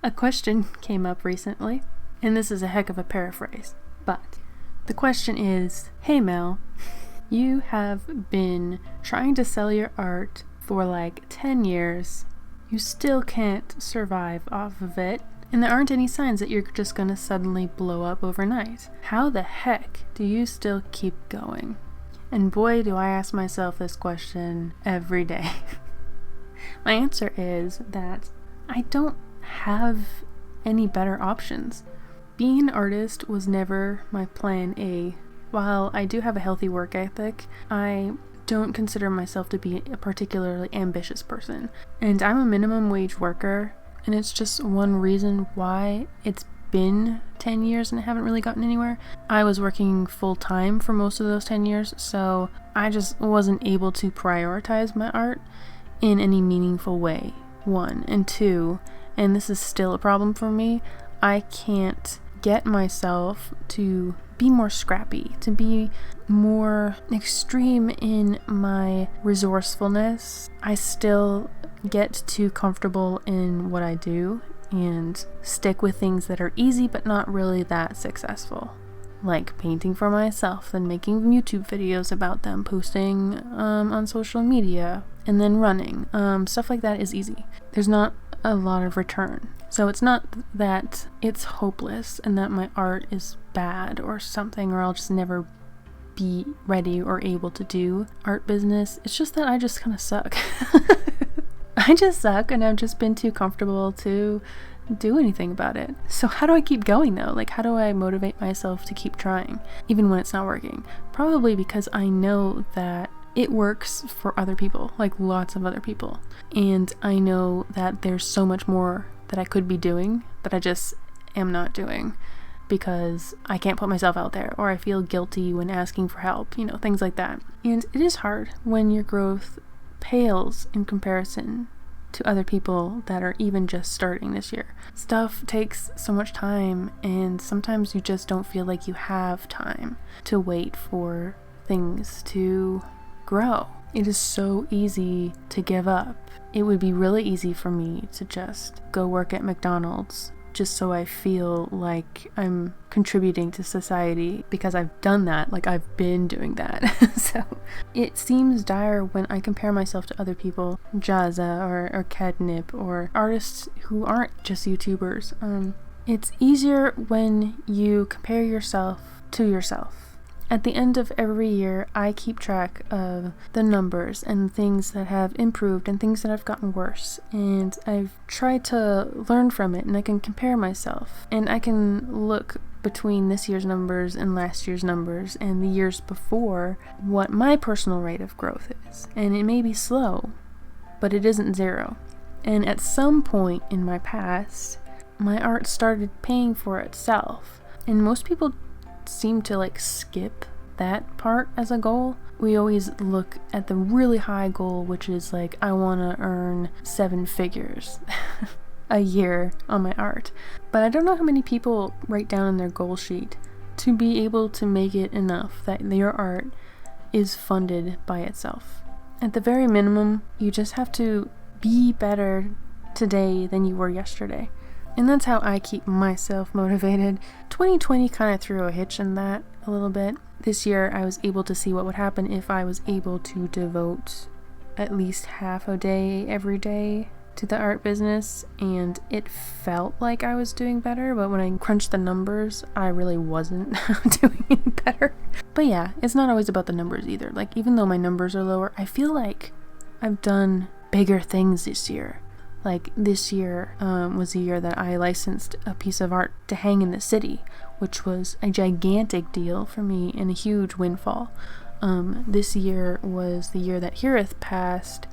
A question came up recently, and this is a heck of a paraphrase, but the question is, hey Mel, you have been trying to sell your art for like 10 years. You still can't survive off of it, and there aren't any signs that you're just gonna suddenly blow up overnight. How the heck do you still keep going? And boy, do I ask myself this question every day. My answer is that I don't have any better options. Being an artist was never my plan A. While I do have a healthy work ethic, I don't consider myself to be a particularly ambitious person. And I'm a minimum wage worker, and it's just one reason why it's been 10 years and I haven't really gotten anywhere. I was working full time for most of those 10 years, so I just wasn't able to prioritize my art in any meaningful way. One. And two, and this is still a problem for me, I can't get myself to be more scrappy, to be more extreme in my resourcefulness. I still get too comfortable in what I do and stick with things that are easy but not really that successful. Like painting for myself, then making YouTube videos about them, posting on social media, and then running. Stuff like that is easy. There's not a lot of return. So it's not that it's hopeless and that my art is bad or something, or I'll just never be ready or able to do art business. It's just that I just kind of suck. I just suck, and I've just been too comfortable to do anything about it. So how do I keep going though? Like, how do I motivate myself to keep trying even when it's not working? Probably because I know that it works for other people, like lots of other people. And I know that there's so much more that I could be doing that I just am not doing because I can't put myself out there, or I feel guilty when asking for help, things like that. And it is hard when your growth pales in comparison to other people that are even just starting this year. Stuff takes so much time, and sometimes you just don't feel like you have time to wait for things to grow. It is so easy to give up. It would be really easy for me to just go work at McDonald's just so I feel like I'm contributing to society, because I've done that, like I've been doing that. So it seems dire when I compare myself to other people, Jazza or Catnip, or artists who aren't just YouTubers. It's easier when you compare yourself to yourself. At the end of every year, I keep track of the numbers and things that have improved and things that have gotten worse. And I've tried to learn from it, and I can compare myself. And I can look between this year's numbers and last year's numbers and the years before what my personal rate of growth is. And it may be slow, but it isn't zero. And at some point in my past, my art started paying for itself. And most people seem to skip that part as a goal. We always look at the really high goal, which is I want to earn 7 figures a year on my art. But I don't know how many people write down in their goal sheet to be able to make it enough that your art is funded by itself. At the very minimum, you just have to be better today than you were yesterday. And that's how I keep myself motivated. 2020 kind of threw a hitch in that a little bit. This year I was able to see what would happen if I was able to devote at least half a day every day to the art business, and it felt like I was doing better, but when I crunched the numbers, I really wasn't doing any better. But yeah, it's not always about the numbers either. Even though my numbers are lower, I feel like I've done bigger things this year. This year was the year that I licensed a piece of art to hang in the city, which was a gigantic deal for me and a huge windfall. This year was the year that Hirith passed,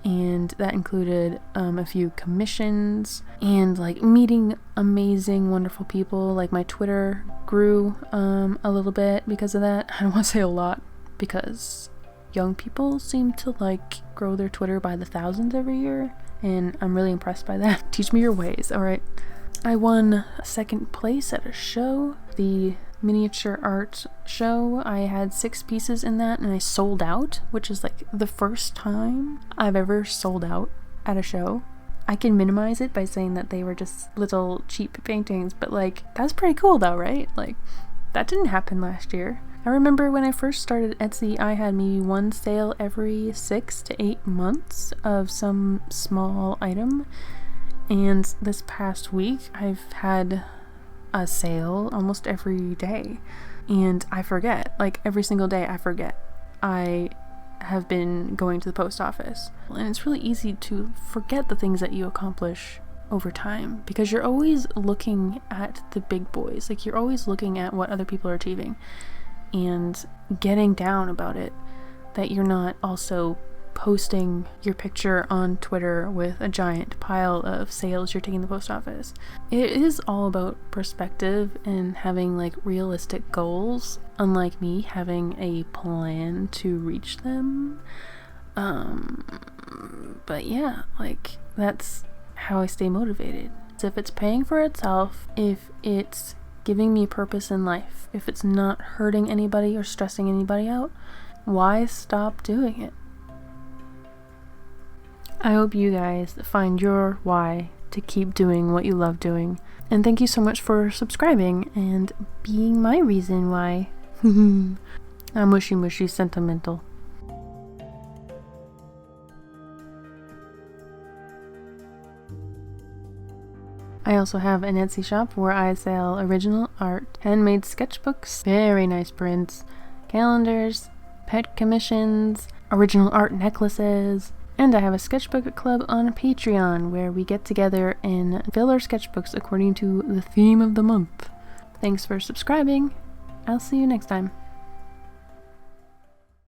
and that included a few commissions and meeting amazing, wonderful people. My Twitter grew a little bit because of that. I don't want to say a lot, because young people seem to grow their Twitter by the thousands every year, and I'm really impressed by that. Teach me your ways. All right. I won second place at a show, the miniature art show. I had 6 pieces in that, and I sold out, which is the first time I've ever sold out at a show. I can minimize it by saying that they were just little cheap paintings, but like, that's pretty cool though, right? Like, that didn't happen last year. I remember when I first started Etsy, I had maybe one sale every 6 to 8 months of some small item. And this past week, I've had a sale almost every day. And I forget, like every single day I forget. I have been going to the post office. And it's really easy to forget the things that you accomplish over time because you're always looking at the big boys. Like you're always looking at what other people are achieving and getting down about it, that you're not also posting your picture on Twitter with a giant pile of sales you're taking to the post office. It is all about perspective and having like realistic goals, unlike me having a plan to reach them. But yeah, like that's how I stay motivated. So if it's paying for itself, if it's giving me purpose in life, if it's not hurting anybody or stressing anybody out, why stop doing it? I hope you guys find your why to keep doing what you love doing. And thank you so much for subscribing and being my reason why. I'm mushy sentimental. I also have an Etsy shop where I sell original art, handmade sketchbooks, very nice prints, calendars, pet commissions, original art necklaces, and I have a sketchbook club on Patreon where we get together and fill our sketchbooks according to the theme of the month. Thanks for subscribing. I'll see you next time.